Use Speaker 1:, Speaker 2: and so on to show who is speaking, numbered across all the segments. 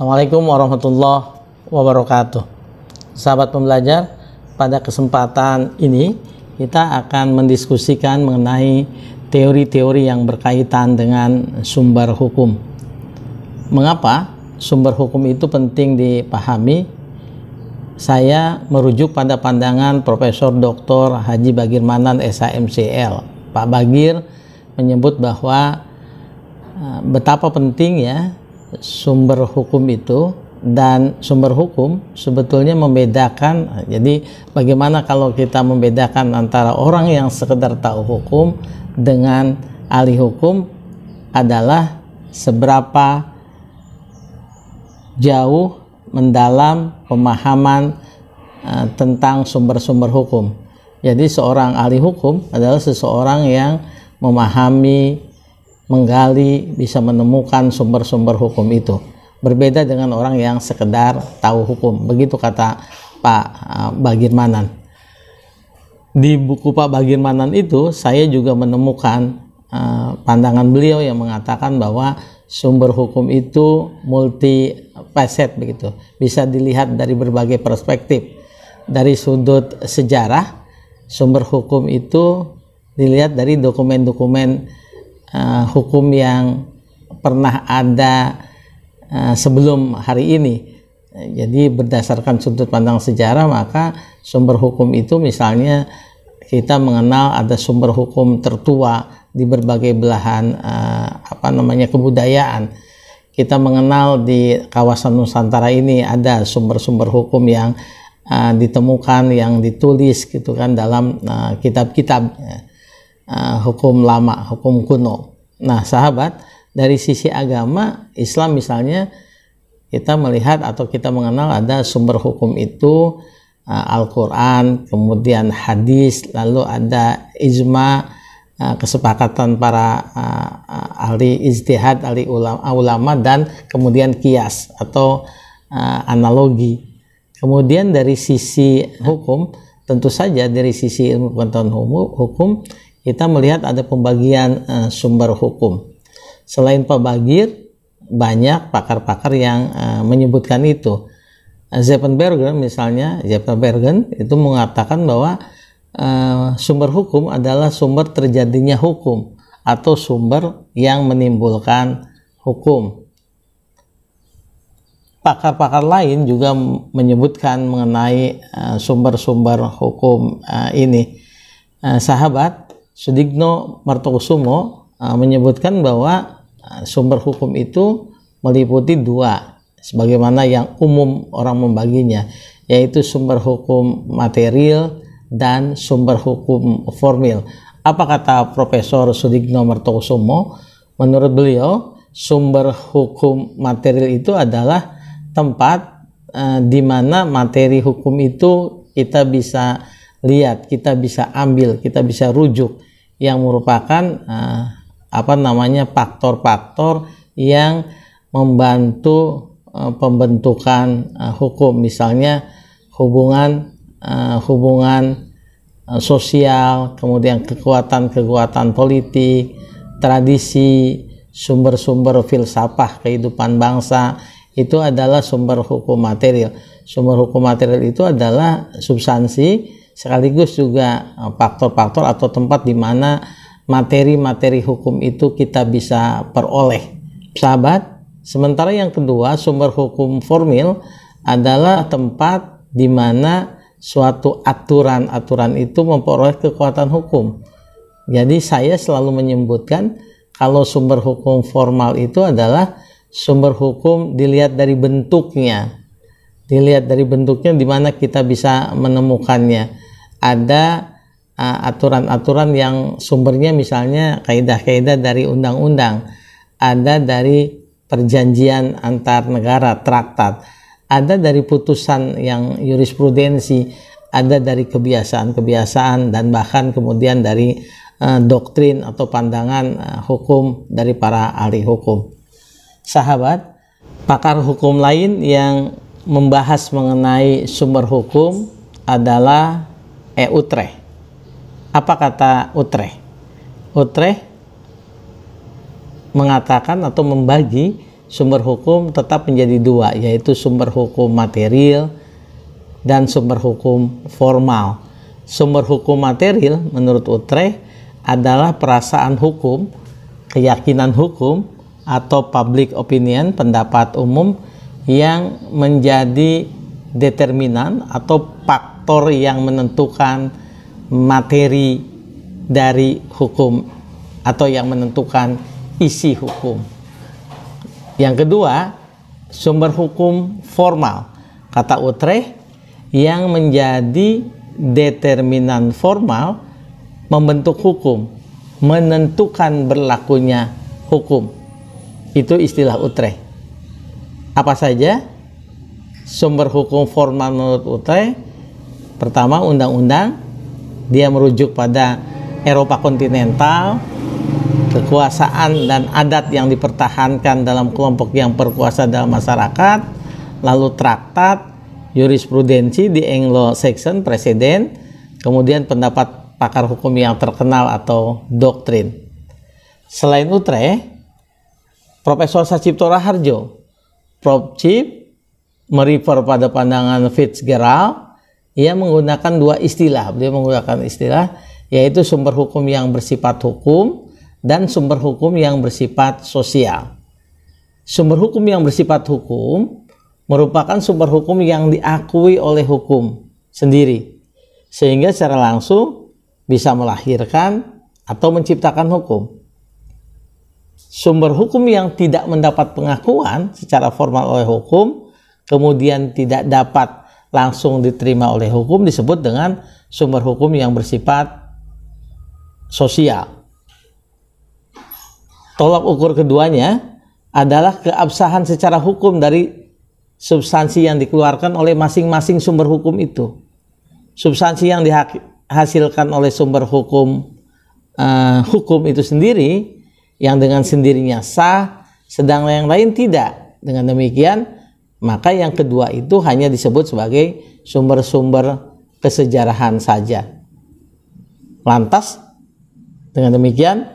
Speaker 1: Assalamualaikum warahmatullahi wabarakatuh. Sahabat pembelajar, pada kesempatan ini kita akan mendiskusikan mengenai teori-teori yang berkaitan dengan sumber hukum. Mengapa sumber hukum itu penting dipahami? Saya merujuk pada pandangan Profesor Dr. Haji Bagir Manan SHMCL. Pak Bagir menyebut bahwa betapa pentingnya sumber hukum itu, dan sumber hukum sebetulnya membedakan. Jadi bagaimana kalau kita membedakan antara orang yang sekedar tahu hukum dengan ahli hukum adalah seberapa jauh mendalam pemahaman tentang sumber-sumber hukum. Jadi seorang ahli hukum adalah seseorang yang memahami, menggali, bisa menemukan sumber-sumber hukum itu. Berbeda dengan orang yang sekedar tahu hukum. Begitu kata Pak Bagir Manan. Di buku Pak Bagir Manan itu saya juga menemukan pandangan beliau yang mengatakan bahwa sumber hukum itu multi facet begitu. Bisa dilihat dari berbagai perspektif. Dari sudut sejarah, sumber hukum itu dilihat dari dokumen-dokumen hukum yang pernah ada sebelum hari ini. Jadi berdasarkan sudut pandang sejarah, maka sumber hukum itu misalnya kita mengenal ada sumber hukum tertua di berbagai belahan kebudayaan. Kita mengenal di kawasan Nusantara ini ada sumber-sumber hukum yang ditemukan, yang ditulis gitu kan dalam kitab-kitab hukum lama, hukum kuno. Nah, sahabat, dari sisi agama Islam misalnya kita melihat atau kita mengenal ada sumber hukum itu Al-Quran, kemudian hadis, lalu ada ijma, kesepakatan para ahli ijtihad, ahli ulama, dan kemudian kias atau analogi. Kemudian dari sisi hukum, tentu saja dari sisi ilmu pengetahuan hukum kita melihat ada pembagian sumber hukum. Selain Pak Bagir, banyak pakar-pakar yang menyebutkan itu. Zepenbergen misalnya, Zepenbergen itu mengatakan bahwa sumber hukum adalah sumber terjadinya hukum atau sumber yang menimbulkan hukum. Pakar-pakar lain juga menyebutkan mengenai sumber-sumber hukum ini. Sahabat Sudikno Martokusumo menyebutkan bahwa sumber hukum itu meliputi dua, sebagaimana yang umum orang membaginya, yaitu sumber hukum material dan sumber hukum formil. Apa kata Profesor Sudikno Martokusumo? Menurut beliau, sumber hukum material itu adalah tempat di mana materi hukum itu kita bisa lihat, kita bisa ambil, kita bisa rujuk, yang merupakan faktor-faktor yang membantu pembentukan hukum. Misalnya hubungan sosial, kemudian kekuatan politik, tradisi, sumber-sumber filsafah kehidupan bangsa, itu adalah sumber hukum material. Sumber hukum material itu adalah substansi sekaligus juga faktor-faktor atau tempat di mana materi-materi hukum itu kita bisa peroleh. Sahabat, sementara yang kedua, sumber hukum formil adalah tempat di mana suatu aturan-aturan itu memperoleh kekuatan hukum. Jadi saya selalu menyebutkan kalau sumber hukum formal itu adalah sumber hukum dilihat dari bentuknya. Dilihat dari bentuknya di mana kita bisa menemukannya. Ada aturan-aturan yang sumbernya misalnya kaidah-kaidah dari undang-undang, ada dari perjanjian antar negara, traktat, ada dari putusan yang jurisprudensi, ada dari kebiasaan-kebiasaan, dan bahkan kemudian dari doktrin atau pandangan hukum dari para ahli hukum. Sahabat, pakar hukum lain yang membahas mengenai sumber hukum adalah Utrecht. Apa kata Utrecht? Utrecht mengatakan atau membagi sumber hukum tetap menjadi dua, yaitu sumber hukum material dan sumber hukum formal. Sumber hukum material menurut Utrecht adalah perasaan hukum, keyakinan hukum, atau public opinion, pendapat umum yang menjadi determinan atau faktor yang menentukan materi dari hukum atau yang menentukan isi hukum. Yang kedua, sumber hukum formal. Kata Utrecht, yang menjadi determinan formal membentuk hukum, menentukan berlakunya hukum. Itu istilah Utrecht. Apa saja sumber hukum formal menurut Utrecht? Pertama, undang-undang. Dia merujuk pada Eropa kontinental, kekuasaan dan adat yang dipertahankan dalam kelompok yang berkuasa dalam masyarakat, lalu traktat, jurisprudensi di Anglo-Saxon, presiden, kemudian pendapat pakar hukum yang terkenal atau doktrin. Selain Utrecht, Profesor Sacipto Raharjo, Prof. Chip, merefer pada pandangan Fitzgerald. Ia menggunakan dua istilah. Dia menggunakan istilah yaitu sumber hukum yang bersifat hukum dan sumber hukum yang bersifat sosial. Sumber hukum yang bersifat hukum merupakan sumber hukum yang diakui oleh hukum sendiri, sehingga secara langsung bisa melahirkan atau menciptakan hukum. Sumber hukum yang tidak mendapat pengakuan secara formal oleh hukum, kemudian tidak dapat langsung diterima oleh hukum, disebut dengan sumber hukum yang bersifat sosial. Tolak ukur keduanya adalah keabsahan secara hukum dari substansi yang dikeluarkan oleh masing-masing sumber hukum itu. Substansi yang dihasilkan oleh sumber hukum itu sendiri yang dengan sendirinya sah, sedang yang lain tidak. Dengan demikian, maka yang kedua itu hanya disebut sebagai sumber-sumber kesejarahan saja. Lantas, dengan demikian,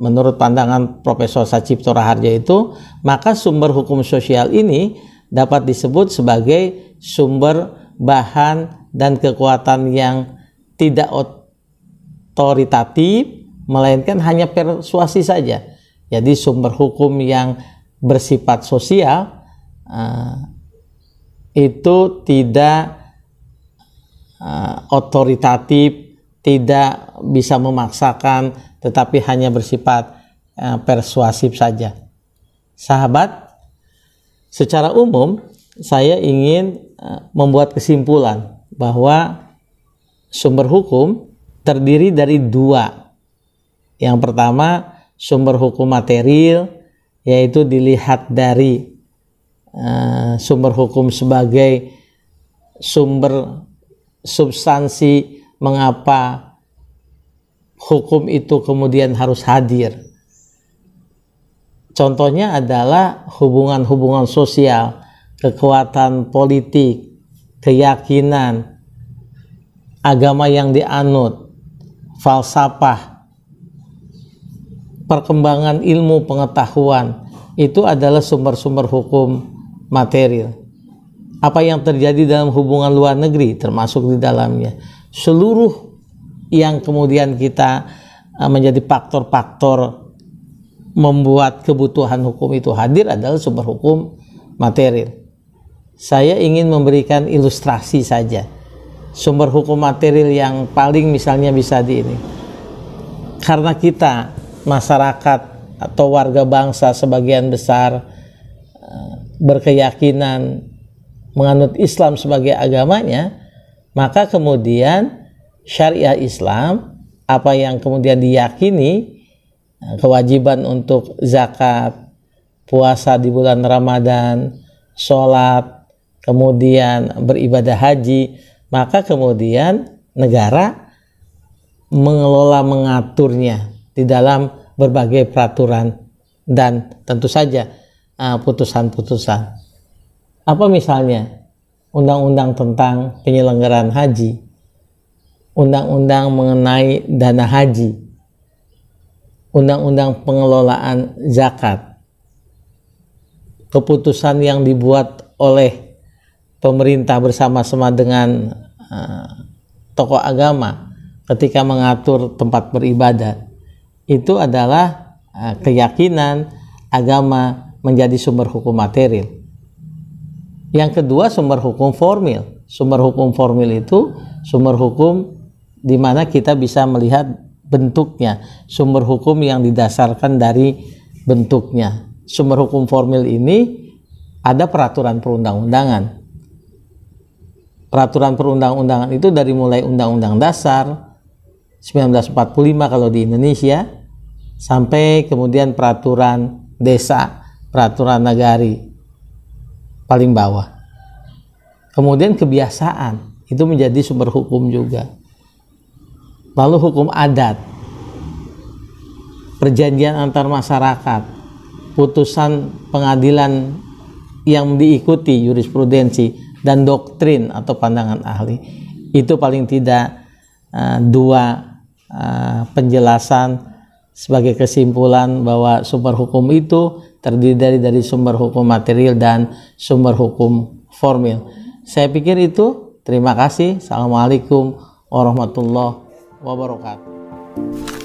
Speaker 1: menurut pandangan Profesor Sacipto Raharjo itu, maka sumber hukum sosial ini dapat disebut sebagai sumber bahan dan kekuatan yang tidak otoritatif, melainkan hanya persuasi saja. Jadi sumber hukum yang bersifat sosial itu tidak otoritatif, tidak bisa memaksakan, tetapi hanya bersifat persuasif saja. Sahabat, secara umum saya ingin membuat kesimpulan bahwa sumber hukum terdiri dari dua. Yang pertama, sumber hukum material, yaitu dilihat dari sumber hukum sebagai sumber substansi mengapa hukum itu kemudian harus hadir. Contohnya adalah hubungan-hubungan sosial, kekuatan politik, keyakinan, agama yang dianut, falsafah, perkembangan ilmu pengetahuan, itu adalah sumber-sumber hukum material. Apa yang terjadi dalam hubungan luar negeri termasuk di dalamnya. Seluruh yang kemudian kita menjadi faktor-faktor membuat kebutuhan hukum itu hadir adalah sumber hukum material. Saya ingin memberikan ilustrasi saja. Sumber hukum material yang paling misalnya bisa di ini. Karena kita masyarakat atau warga bangsa sebagian besar berkeyakinan menganut Islam sebagai agamanya, maka kemudian syariah Islam, apa yang kemudian diyakini, kewajiban untuk zakat, puasa di bulan Ramadan, sholat, kemudian beribadah haji, maka kemudian negara mengelola, mengaturnya di dalam berbagai peraturan dan tentu saja putusan-putusan. Apa misalnya? Undang-undang tentang penyelenggaraan haji, undang-undang mengenai dana haji, undang-undang pengelolaan zakat. keputusan yang dibuat oleh pemerintah bersama-sama dengan tokoh agama ketika mengatur tempat beribadah, itu adalah keyakinan agama menjadi sumber hukum material. Yang kedua, sumber hukum formil. Sumber hukum formil itu sumber hukum di mana kita bisa melihat bentuknya, sumber hukum yang didasarkan dari bentuknya. Sumber hukum formil ini ada peraturan perundang-undangan. Peraturan perundang-undangan itu dari mulai Undang-Undang Dasar 1945 kalau di Indonesia, sampai kemudian peraturan desa, peraturan nagari paling bawah. Kemudian kebiasaan itu menjadi sumber hukum juga. Lalu hukum adat, perjanjian antar masyarakat, putusan pengadilan yang diikuti jurisprudensi, dan doktrin atau pandangan ahli. Itu paling tidak dua penjelasan sebagai kesimpulan bahwa sumber hukum itu terdiri dari sumber hukum material dan sumber hukum formil. Saya pikir itu. Terima kasih. Assalamualaikum warahmatullahi wabarakatuh.